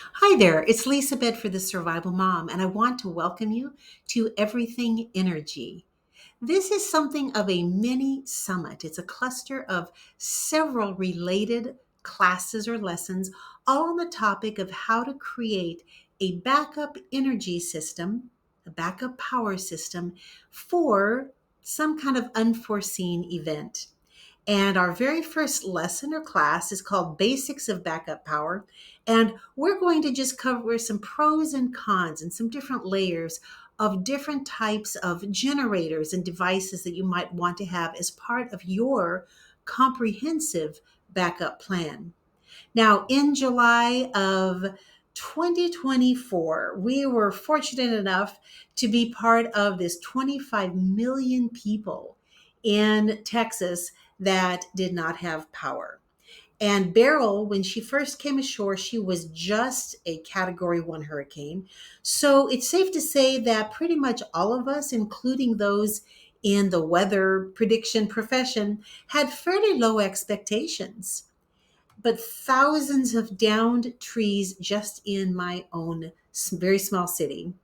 Hi there, it's Lisa Bedford, the Survival Mom, and I want to welcome you to Everything Energy. This is something of a mini summit. It's a cluster of several related classes or lessons, all on the topic of how to create a backup energy system, a backup power system for some kind of unforeseen event. And our very first lesson or class is called Basics of Backup Power. And we're going to just cover some pros and cons and some different layers of different types of generators and devices that you might want to have as part of your comprehensive backup plan. Now, in July of 2024, we were fortunate enough to be part of this 25 million people in Texas that did not have power. And Beryl, when she first came ashore, she was just a Category 1 hurricane. So it's safe to say that pretty much all of us, including those in the weather prediction profession, had fairly low expectations. But thousands of downed trees just in my own very small city.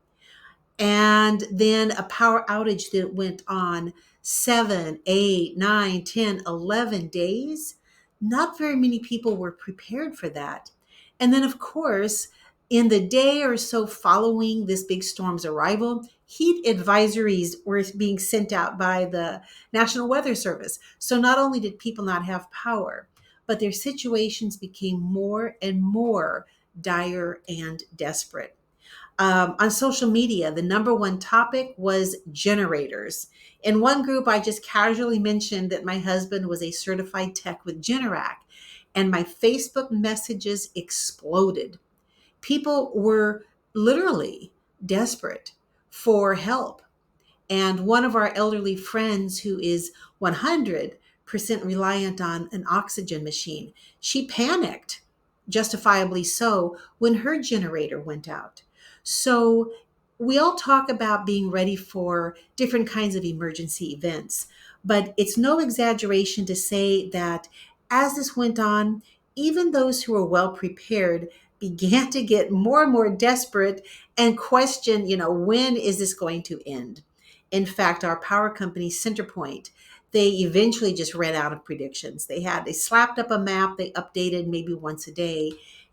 And then a power outage that went on 7, 8, 9, 10, 11 days. Not very many people were prepared for that. And then, of course, in the day or so following this big storm's arrival, heat advisories were being sent out by the National Weather Service. So not only did people not have power, but their situations became more and more dire and desperate. On social media, the number one topic was generators. In one group, I just casually mentioned that my husband was a certified tech with Generac, and my Facebook messages exploded. People were literally desperate for help. And one of our elderly friends, who is 100% reliant on an oxygen machine, she panicked, justifiably so, when her generator went out. So we all talk about being ready for different kinds of emergency events, but it's no exaggeration to say that as this went on, even those who were well prepared began to get more and more desperate and question, when is this going to end? In fact, our power company, Centerpoint, they eventually just ran out of predictions. They slapped up a map, they updated maybe once a day,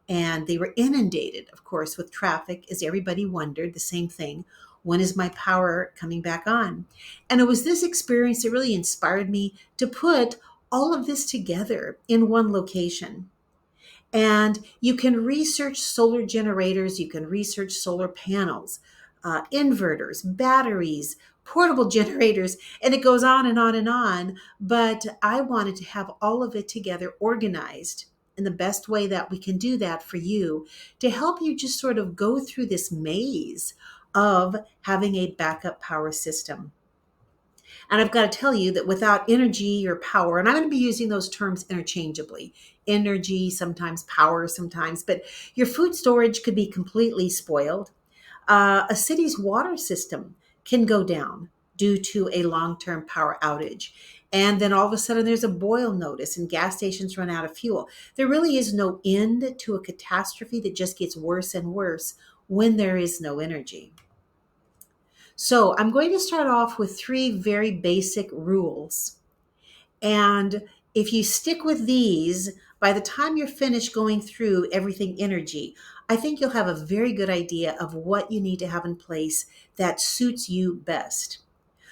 and they were inundated, of course, with traffic as everybody wondered the same thing. When is my power coming back on? And it was this experience that really inspired me to put all of this together in one location. And you can research solar generators, you can research solar panels, inverters, batteries, portable generators, and it goes on and on and on. But I wanted to have all of it together organized in the best way that we can do that for you to help you just sort of go through this maze of having a backup power system. And I've got to tell you that without energy or power, and I'm going to be using those terms interchangeably, energy, sometimes power, sometimes, but your food storage could be completely spoiled. A city's water system can go down due to a long term power outage. And then all of a sudden there's a boil notice and gas stations run out of fuel. There really is no end to a catastrophe that just gets worse and worse when there is no energy. So I'm going to start off with three very basic rules. And if you stick with these, by the time you're finished going through everything energy, I think you'll have a very good idea of what you need to have in place that suits you best.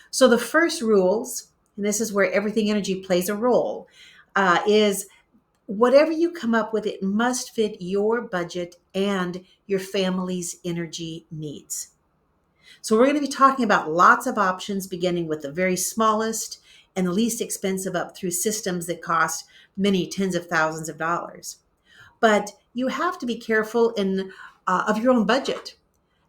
So the first rules, and this is where everything energy plays a role, is whatever you come up with, it must fit your budget and your family's energy needs. So we're going to be talking about lots of options, beginning with the very smallest and the least expensive up through systems that cost many tens of thousands of dollars. But you have to be careful of your own budget.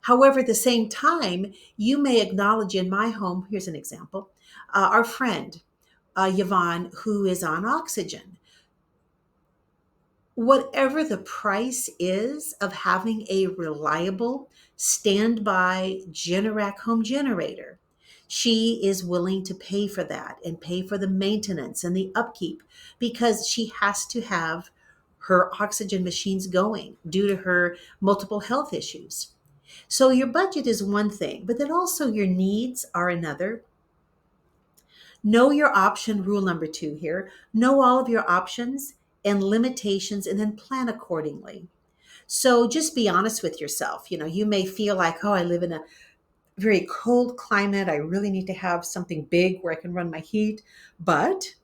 However, at the same time, you may acknowledge in my home, here's an example, our friend, Yvonne, who is on oxygen. Whatever the price is of having a reliable standby Generac home generator, she is willing to pay for that and pay for the maintenance and the upkeep because she has to have her oxygen machines going due to her multiple health issues. So your budget is one thing, but then also your needs are another. Know your option, rule number two here. Know all of your options and limitations and then plan accordingly. So just be honest with yourself. You may feel like, oh, I live in a very cold climate. I really need to have something big where I can run my heat. But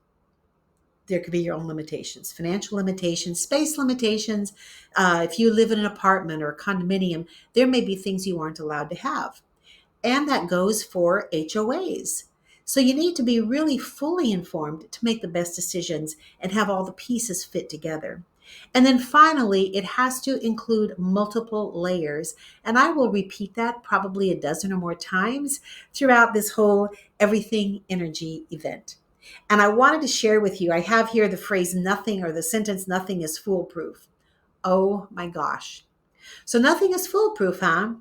there could be your own limitations, financial limitations, space limitations. If you live in an apartment or a condominium, there may be things you aren't allowed to have. And that goes for HOAs. So you need to be really fully informed to make the best decisions and have all the pieces fit together. And then finally, it has to include multiple layers. And I will repeat that probably a dozen or more times throughout this whole everything energy event. And I wanted to share with you, I have here the phrase nothing or the sentence nothing is foolproof. Oh my gosh. So nothing is foolproof, huh?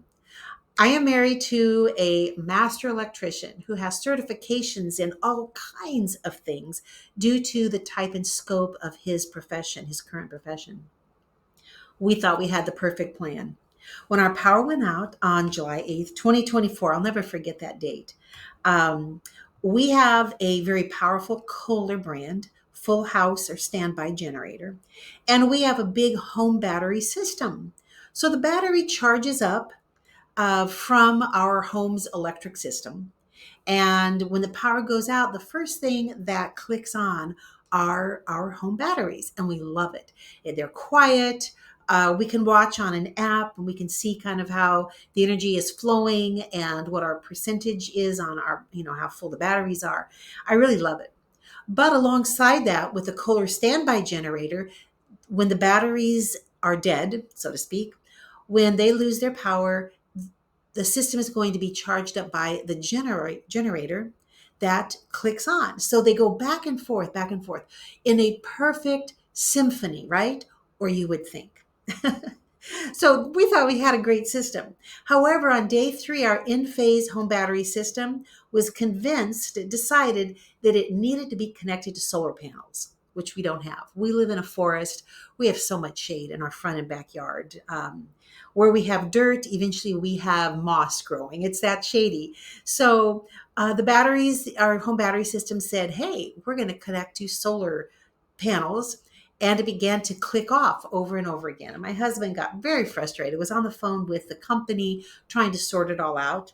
I am married to a master electrician who has certifications in all kinds of things due to the type and scope of his profession, his current profession. We thought we had the perfect plan. When our power went out on July 8th, 2024, I'll never forget that date. Um, we have a very powerful Kohler brand, full house or standby generator, and we have a big home battery system. So the battery charges up from our home's electric system. And when the power goes out, the first thing that clicks on are our home batteries, and we love it. They're quiet. We can watch on an app and we can see kind of how the energy is flowing and what our percentage is on our, how full the batteries are. I really love it. But alongside that, with the Kohler standby generator, when the batteries are dead, so to speak, when they lose their power, the system is going to be charged up by the generator that clicks on. So they go back and forth in a perfect symphony, right? Or you would think. So we thought we had a great system. However, on day three, our in-phase home battery system was decided that it needed to be connected to solar panels, which we don't have. We live in a forest. We have so much shade in our front and backyard. Where we have dirt, eventually we have moss growing. It's that shady. So the batteries, our home battery system said, hey, we're going to connect to solar panels. And it began to click off over and over again. And my husband got very frustrated, was on the phone with the company trying to sort it all out.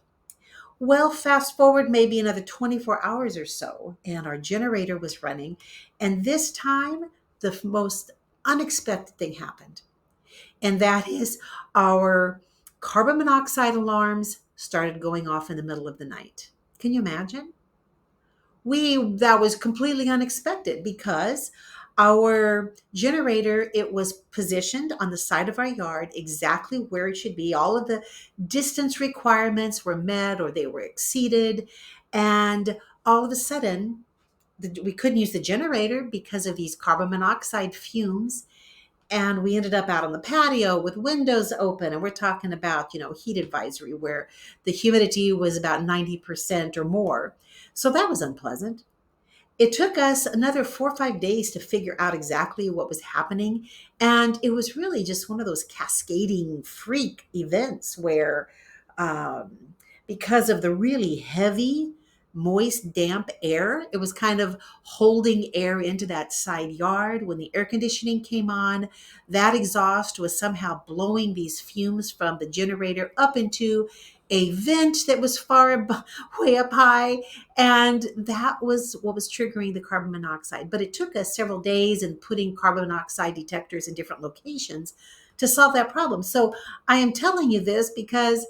Well, fast forward maybe another 24 hours or so, and our generator was running. And this time, the most unexpected thing happened. And that is our carbon monoxide alarms started going off in the middle of the night. Can you imagine? That was completely unexpected because our generator, it was positioned on the side of our yard exactly where it should be. All of the distance requirements were met or they were exceeded. And all of a sudden, we couldn't use the generator because of these carbon monoxide fumes. And we ended up out on the patio with windows open. And we're talking about, heat advisory where the humidity was about 90% or more. So that was unpleasant. It took us another 4 or 5 days to figure out exactly what was happening. And it was really just one of those cascading freak events where, because of the really heavy, moist, damp air, it was kind of holding air into that side yard. When the air conditioning came on, that exhaust was somehow blowing these fumes from the generator up into a vent that was way up high. And that was what was triggering the carbon monoxide. But it took us several days and putting carbon monoxide detectors in different locations to solve that problem. So I am telling you this because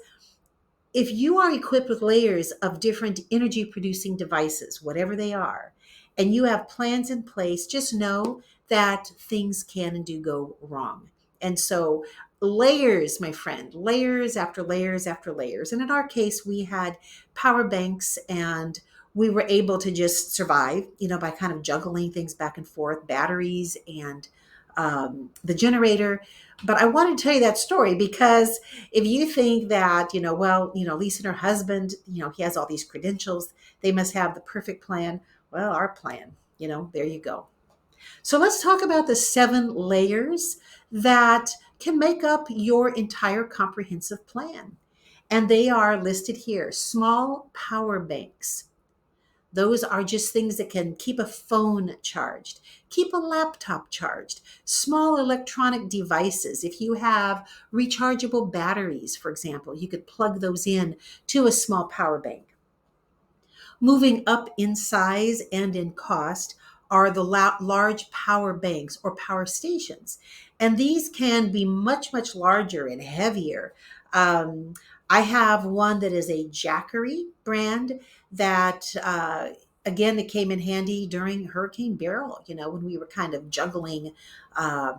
if you are equipped with layers of different energy producing devices, whatever they are, and you have plans in place, just know that things can and do go wrong. And so layers, my friend, layers after layers after layers. And in our case, we had power banks and we were able to just survive, by kind of juggling things back and forth, batteries and the generator. But I wanted to tell you that story because if you think that, Lisa and her husband, he has all these credentials, they must have the perfect plan. Well, our plan, there you go. So let's talk about the 7 layers that can make up your entire comprehensive plan. And they are listed here. Small power banks. Those are just things that can keep a phone charged, keep a laptop charged, small electronic devices. If you have rechargeable batteries, for example, you could plug those in to a small power bank. Moving up in size and in cost are the large power banks or power stations. And these can be much, much larger and heavier. Um, I have one that is a Jackery brand that, again, it came in handy during Hurricane Beryl, when we were kind of juggling uh,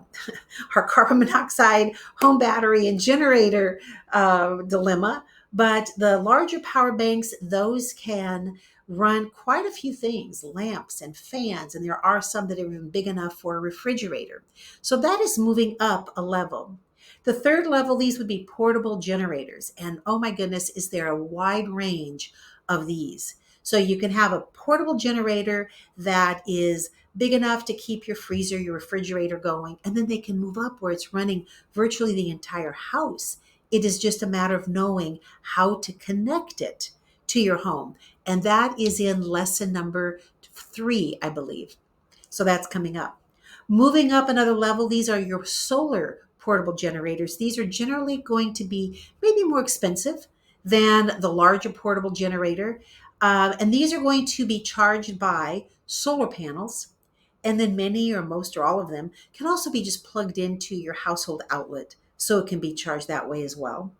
our carbon monoxide, home battery, and generator dilemma. But the larger power banks, those can run quite a few things, lamps and fans, and there are some that are even big enough for a refrigerator. So that is moving up a level. The third level, these would be portable generators. And oh my goodness, is there a wide range of these? So you can have a portable generator that is big enough to keep your freezer, your refrigerator going, and then they can move up where it's running virtually the entire house. It is just a matter of knowing how to connect it to your home. And that is in lesson number 3, I believe. So that's coming up. Moving up another level, these are your solar portable generators. These are generally going to be maybe more expensive than the larger portable generator. And these are going to be charged by solar panels. And then many or most or all of them can also be just plugged into your household outlet. So it can be charged that way as well.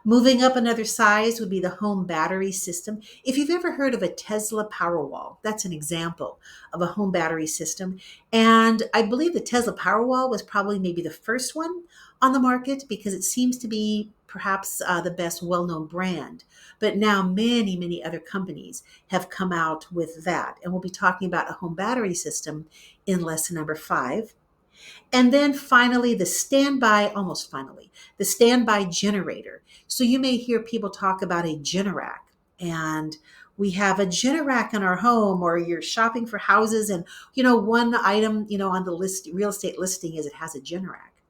Moving up another size would be the home battery system. If you've ever heard of a Tesla Powerwall, that's an example of a home battery system. And I believe the Tesla Powerwall was probably maybe the first one on the market because it seems to be perhaps the best well-known brand. But now many, many other companies have come out with that. And we'll be talking about a home battery system in lesson number 5. And then finally, almost finally, the standby generator. So you may hear people talk about a Generac, and we have a Generac in our home, or you're shopping for houses, and one item on the list, real estate listing, is it has a Generac.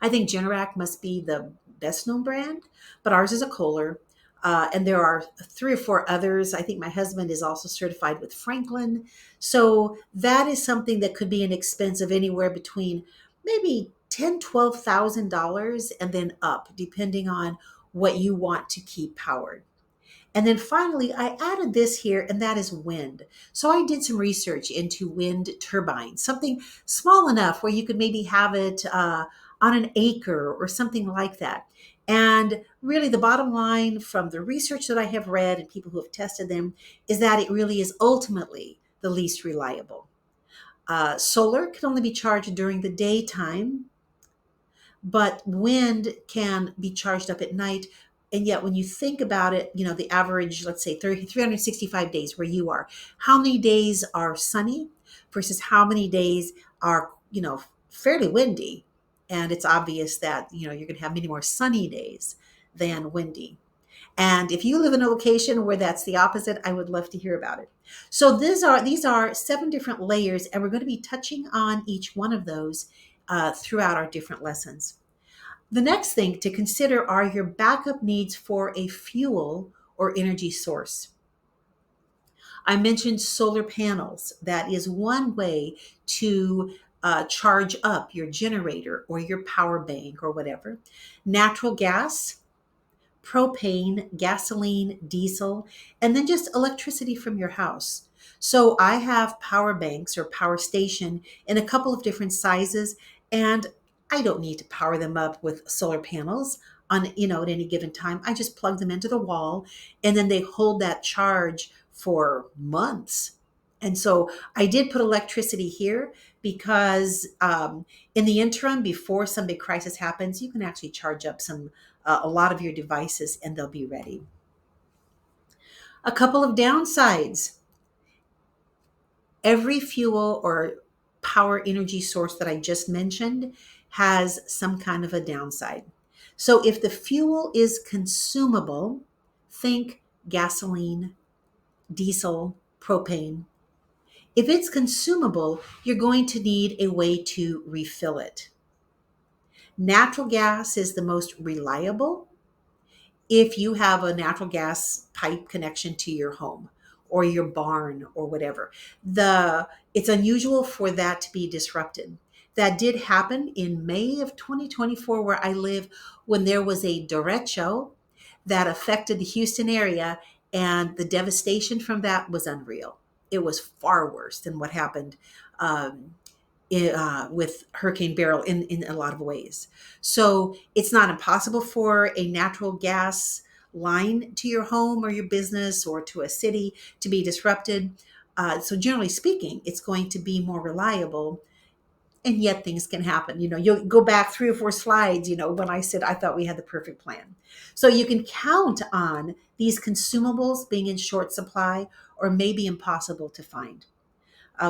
I think Generac must be the best known brand, but ours is a Kohler. And there are 3 or 4 others. I think my husband is also certified with Franklin. So that is something that could be an expense of anywhere between maybe $10,000, $12,000 and then up, depending on what you want to keep powered. And then finally, I added this here, and that is wind. So I did some research into wind turbines, something small enough where you could maybe have it on an acre or something like that. And really, the bottom line from the research that I have read and people who have tested them is that it really is ultimately the least reliable. Solar can only be charged during the daytime, but wind can be charged up at night. And yet, when you think about it, the average, let's say 365 days where you are, how many days are sunny versus how many days are, fairly windy? And it's obvious that, you're going to have many more sunny days than windy. And if you live in a location where that's the opposite, I would love to hear about it. So these are 7 different layers, and we're going to be touching on each one of those throughout our different lessons. The next thing to consider are your backup needs for a fuel or energy source. I mentioned solar panels. That is one way to charge up your generator or your power bank or whatever. Natural gas, propane, gasoline, diesel, and then just electricity from your house. So I have power banks or power station in a couple of different sizes, and I don't need to power them up with solar panels on, at any given time. I just plug them into the wall, and then they hold that charge for months. And so I did put electricity here because in the interim, before some big crisis happens, you can actually charge up a lot of your devices and they'll be ready. A couple of downsides. Every fuel or power energy source that I just mentioned has some kind of a downside. So if the fuel is consumable, think gasoline, diesel, propane. If it's consumable, you're going to need a way to refill it. Natural gas is the most reliable if you have a natural gas pipe connection to your home or your barn or whatever. It's unusual for that to be disrupted. That did happen in May of 2024 where I live, when there was a derecho that affected the Houston area, and the devastation from that was unreal. It was far worse than what happened um, with Hurricane Beryl in a lot of ways. So it's not impossible for a natural gas line to your home or your business or to a city to be disrupted. So generally speaking, it's going to be more reliable. And yet things can happen. You'll go back 3 or 4 slides, when I said I thought we had the perfect plan. So you can count on these consumables being in short supply or maybe impossible to find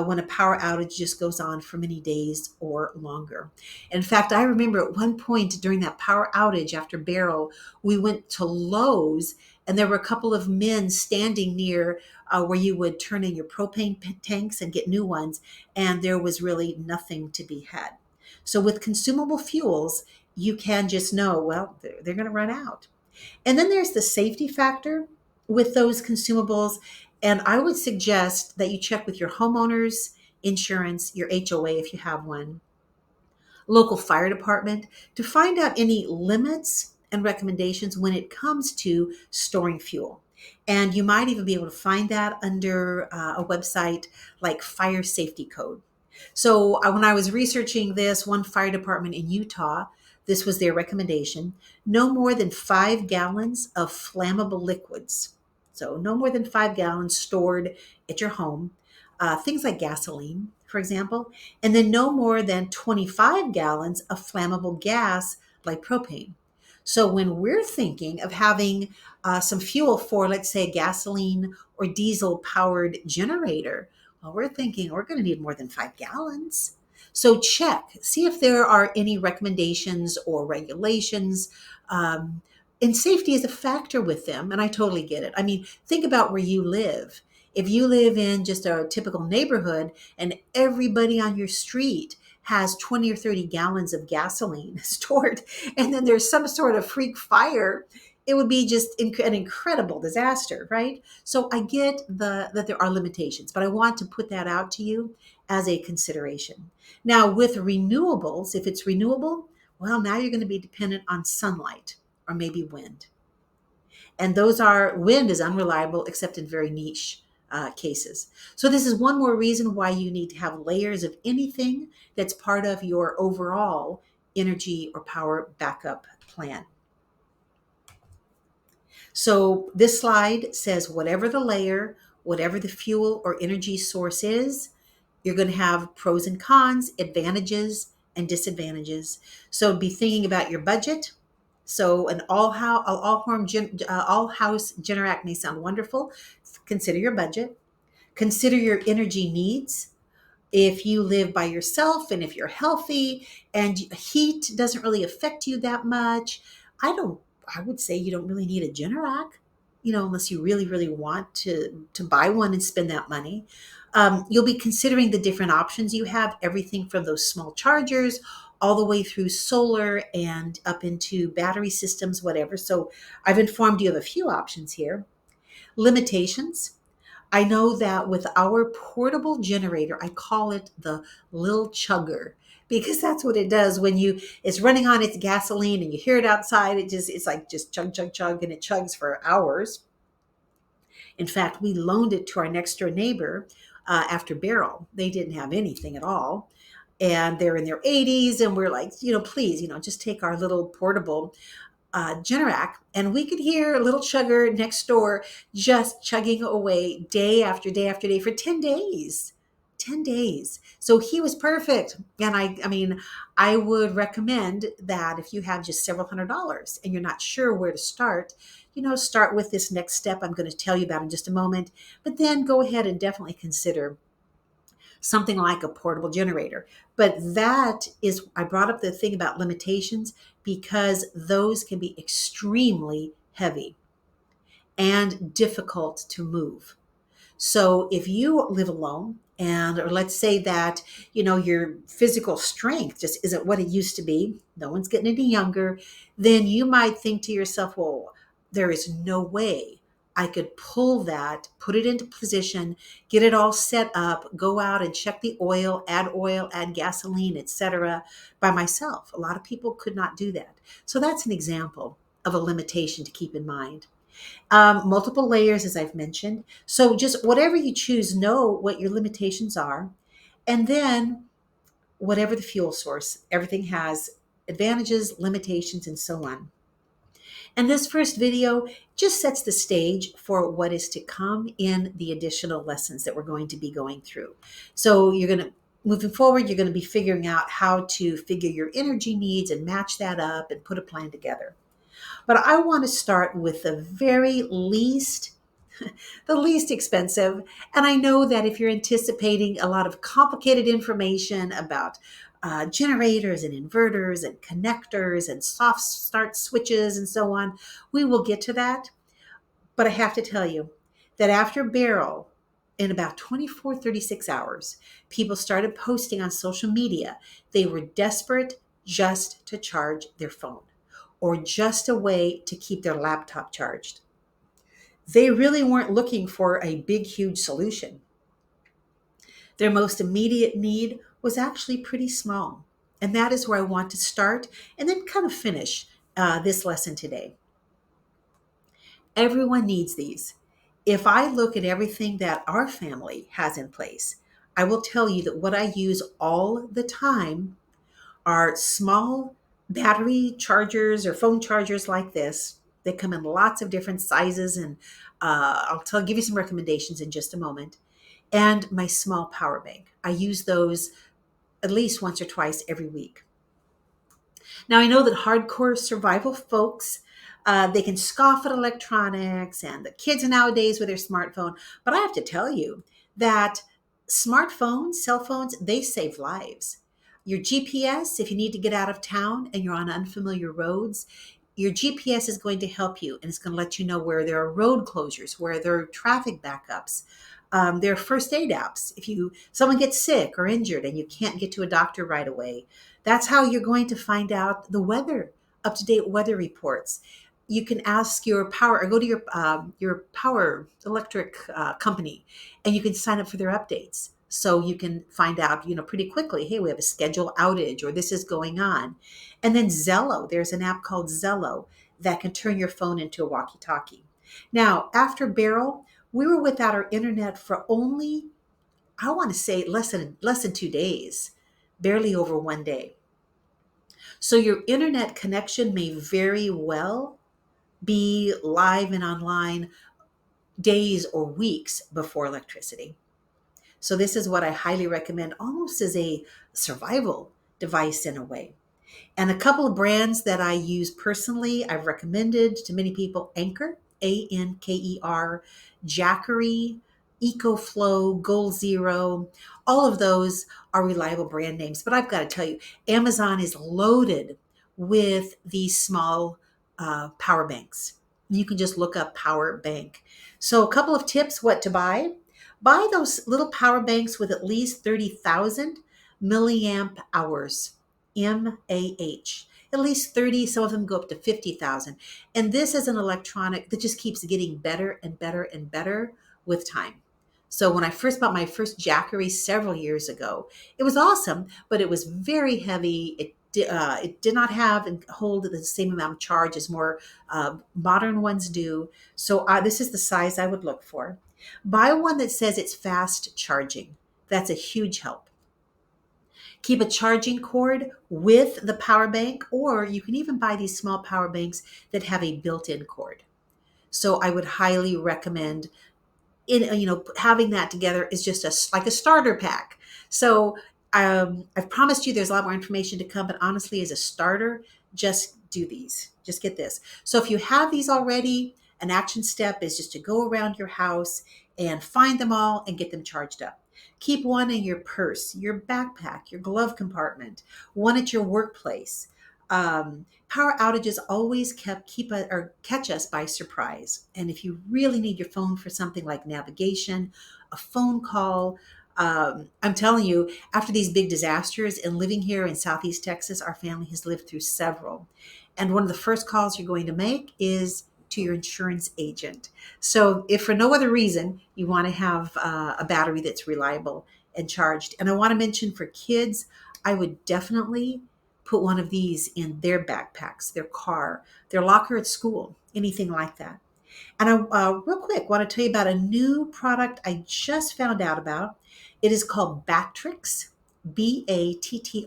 when a power outage just goes on for many days or longer. In fact, I remember at one point during that power outage after Beryl, we went to Lowe's and there were a couple of men standing near where you would turn in your propane tanks and get new ones, and there was really nothing to be had. So with consumable fuels, you can just know, well, they're going to run out. And then there's the safety factor with those consumables. And I would suggest that you check with your homeowner's insurance, your HOA if you have one, local fire department, to find out any limits and recommendations when it comes to storing fuel. And you might even be able to find that under a website like Fire Safety Code. So when I was researching this, one fire department in Utah, this was their recommendation: no more than 5 gallons of flammable liquids. So no more than 5 gallons stored at your home, things like gasoline, for example, and then no more than 25 gallons of flammable gas like propane. So when we're thinking of having some fuel for, let's say, a gasoline or diesel powered generator, well, we're thinking we're going to need more than 5 gallons. So check, see if there are any recommendations or regulations. And safety is a factor with them, and I totally get it. I mean, think about where you live. If you live in just a typical neighborhood and everybody on your street has 20 or 30 gallons of gasoline stored, and then there's some sort of freak fire, it would be just an incredible disaster, right? So I get that there are limitations, but I want to put that out to you as a consideration. Now, with renewables, if it's renewable, well, now you're going to be dependent on sunlight or maybe wind. And wind is unreliable except in very niche cases. So this is one more reason why you need to have layers of anything that's part of your overall energy or power backup plan. So this slide says whatever the layer, whatever the fuel or energy source is, you're going to have pros and cons, advantages and disadvantages. So be thinking about your budget. So an all house Generac may sound wonderful. Consider your budget. Consider your energy needs. If you live by yourself and if you're healthy and heat doesn't really affect you that much, I would say you don't really need a Generac, unless you really, really want to buy one and spend that money. You'll be considering the different options you have, everything from those small chargers all the way through solar and up into battery systems, whatever. So I've informed you of a few options here. Limitations. I know that with our portable generator, I call it the little chugger because that's what it does when it's running on its gasoline and you hear it outside. It's like just chug, chug, chug, and it chugs for hours. In fact, we loaned it to our next door neighbor after Beryl. They didn't have anything at all. And they're in their 80s. And we're like, please, just take our little portable Generac, and we could hear a little chugger next door just chugging away day after day after day for 10 days. 10 days. So he was perfect. And I mean, I would recommend that if you have just several $100s and you're not sure where to start, start with this next step I'm going to tell you about in just a moment, but then go ahead and definitely consider something like a portable generator. But I brought up the thing about limitations because those can be extremely heavy and difficult to move. So if you live alone and or let's say that your physical strength just isn't what it used to be, no one's getting any younger, then you might think to yourself, well, there is no way I could pull that, put it into position, get it all set up, go out and check the oil, add gasoline, etc., by myself. A lot of people could not do that. So that's an example of a limitation to keep in mind. Multiple layers, as I've mentioned. So just whatever you choose, know what your limitations are. And then whatever the fuel source, everything has advantages, limitations, and so on. And this first video just sets the stage for what is to come in the additional lessons that we're going to be going through. So moving forward, you're going to be figuring out how to figure your energy needs and match that up and put a plan together. But I want to start with the least expensive. And I know that if you're anticipating a lot of complicated information about generators and inverters and connectors and soft start switches and so on, we will get to that. But I have to tell you that after Beryl, in about 24, 36 hours, people started posting on social media. They were desperate just to charge their phone or just a way to keep their laptop charged. They really weren't looking for a big, huge solution. Their most immediate need was actually pretty small. And that is where I want to start and then kind of finish this lesson today. Everyone needs these. If I look at everything that our family has in place, I will tell you that what I use all the time are small battery chargers or phone chargers like this. They come in lots of different sizes, and give you some recommendations in just a moment. And my small power bank. I use those at least once or twice every week. Now, I know that hardcore survival folks, they can scoff at electronics and the kids nowadays with their smartphone. But I have to tell you that smartphones, cell phones, they save lives. Your GPS, if you need to get out of town and you're on unfamiliar roads, your GPS is going to help you, and it's going to let you know where there are road closures, where there are traffic backups. There are first aid apps. If someone gets sick or injured and you can't get to a doctor right away, that's how you're going to find out the weather, up to date weather reports. You can ask your power or go to your power electric company, and you can sign up for their updates. So you can find out, pretty quickly, hey, we have a schedule outage or this is going on. And then Zello, there's an app called Zello that can turn your phone into a walkie-talkie. Now, after Beryl, we were without our internet for only, I want to say, less than 2 days, barely over one day. So your internet connection may very well be live and online days or weeks before electricity. So this is what I highly recommend, almost as a survival device in a way. And a couple of brands that I use personally, I've recommended to many people: Anchor, Anker, Jackery, EcoFlow, Goal Zero. All of those are reliable brand names. But I've got to tell you, Amazon is loaded with these small power banks. You can just look up power bank. So a couple of tips what to buy. Buy those little power banks with at least 30,000 milliamp hours. MAH. At least 30, some of them go up to 50,000. And this is an electronic that just keeps getting better and better and better with time. So when I first bought my first Jackery several years ago, it was awesome, but it was very heavy. It did not have and hold the same amount of charge as more modern ones do. So this is the size I would look for. Buy one that says it's fast charging. That's a huge help. Keep a charging cord with the power bank, or you can even buy these small power banks that have a built-in cord. So I would highly recommend having that together is just like a starter pack. So I've promised you there's a lot more information to come, but honestly, as a starter, just do these. Just get this. So if you have these already, an action step is just to go around your house and find them all and get them charged up. Keep one in your purse, your backpack, your glove compartment, one at your workplace. Power outages always catch us by surprise. And if you really need your phone for something like navigation, a phone call, I'm telling you, after these big disasters and living here in Southeast Texas, our family has lived through several. And one of the first calls you're going to make is to your insurance agent. So, if for no other reason you want to have a battery that's reliable and charged, and I want to mention for kids, I would definitely put one of these in their backpacks, their car, their locker at school, anything like that. And real quick, want to tell you about a new product I just found out about. It is called Battrix, Battrix,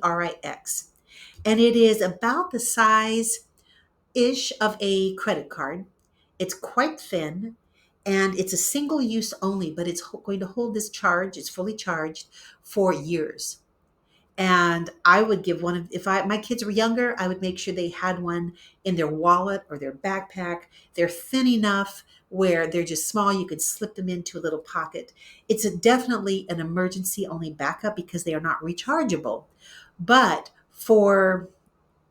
and it is about the size ish of a credit card. It's quite thin, and it's a single use only, but it's going to hold this charge. It's fully charged for years. And I would give one of, if my kids were younger, I would make sure they had one in their wallet or their backpack. They're thin enough where they're just small, you could slip them into a little pocket. It's definitely an emergency only backup because they are not rechargeable. But for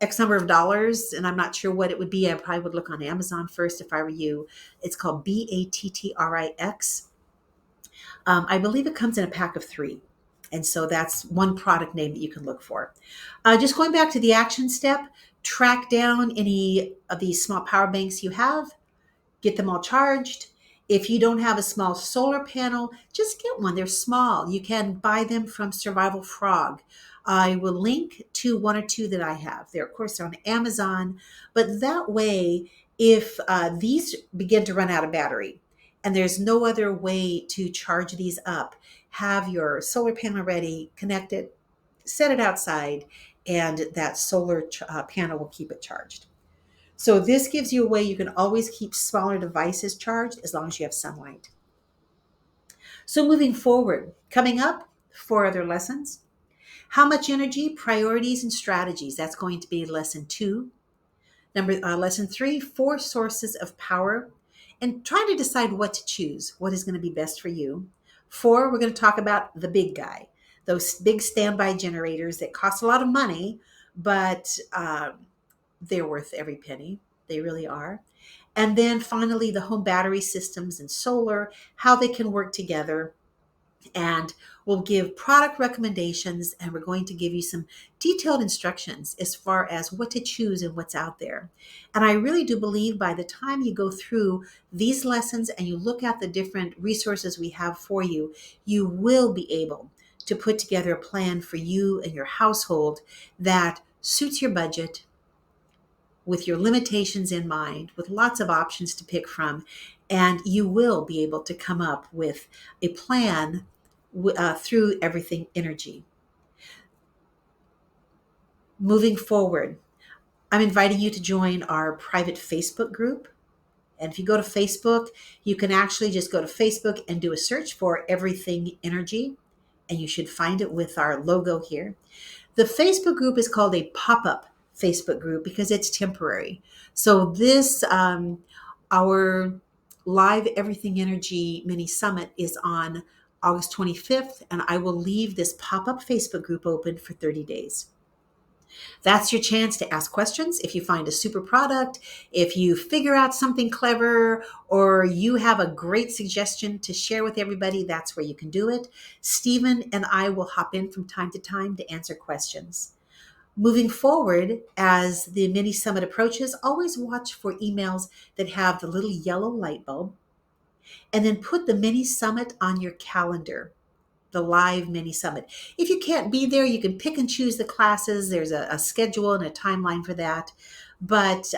X number of dollars, and I'm not sure what it would be, I probably would look on Amazon first if I were you. It's called Battrix. I believe it comes in a pack of three. And so that's one product name that you can look for. Just going back to the action step, track down any of these small power banks you have, get them all charged. If you don't have a small solar panel, just get one. They're small. You can buy them from Survival Frog. I will link to one or two that I have. They're, of course, they're on Amazon. But that way, if these begin to run out of battery and there's no other way to charge these up, have your solar panel ready, connect it, set it outside, and that solar panel will keep it charged. So this gives you a way you can always keep smaller devices charged as long as you have sunlight. So moving forward, coming up, 4 other lessons. How much energy, priorities, and strategies. That's going to be lesson 2. Lesson 3, 4 sources of power, and try to decide what to choose, what is going to be best for you. 4, we're going to talk about the big guy, those big standby generators that cost a lot of money, but they're worth every penny. They really are. And then finally, the home battery systems and solar, how they can work together. And we'll give product recommendations, and we're going to give you some detailed instructions as far as what to choose and what's out there. And I really do believe by the time you go through these lessons and you look at the different resources we have for you, you will be able to put together a plan for you and your household that suits your budget, with your limitations in mind, with lots of options to pick from, and you will be able to come up with a plan through everything energy. Moving forward, I'm inviting you to join our private Facebook group. And if you go to Facebook, you can actually just go to Facebook and do a search for everything energy, and you should find it with our logo here. The Facebook group is called a pop-up Facebook group because it's temporary. So this, our live Everything Energy mini summit is on August 25th, and I will leave this pop-up Facebook group open for 30 days. That's your chance to ask questions. If you find a super product, if you figure out something clever, or you have a great suggestion to share with everybody, that's where you can do it. Stephen and I will hop in from time to time to answer questions. Moving forward, as the mini summit approaches, always watch for emails that have the little yellow light bulb, and then put the mini summit on your calendar, the live mini summit. If you can't be there, you can pick and choose the classes. There's a schedule and a timeline for that. But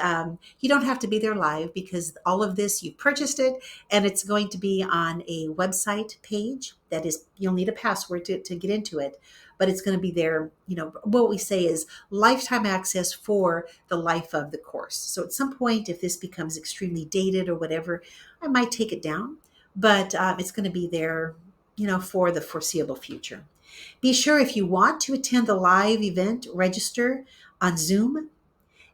you don't have to be there live because all of this, you purchased it, and it's going to be on a website page that is, you'll need a password to get into it, but it's going to be there. You know, what we say is lifetime access for the life of the course. So at some point, if this becomes extremely dated or whatever, I might take it down, but it's going to be there, you know, for the foreseeable future. Be sure if you want to attend the live event, register on Zoom.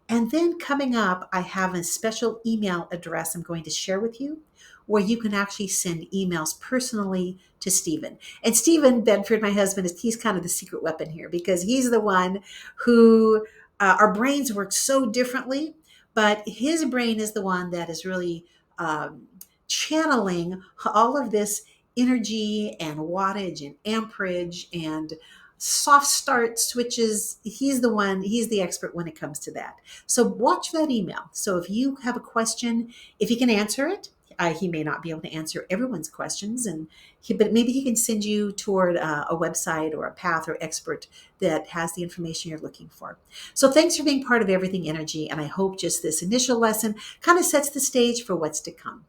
And then coming up, I have a special email address I'm going to share with you where you can actually send emails personally to Stephen. And Stephen Bedford, my husband, he's kind of the secret weapon here because he's the one who, our brains work so differently, but his brain is the one that is really channeling all of this energy and wattage and amperage and soft start switches. He's the expert when it comes to that. So watch that email. So if you have a question, if he can answer it, he may not be able to answer everyone's questions, but maybe he can send you toward a website or a path or expert that has the information you're looking for. So thanks for being part of Everything Energy, and I hope just this initial lesson kind of sets the stage for what's to come.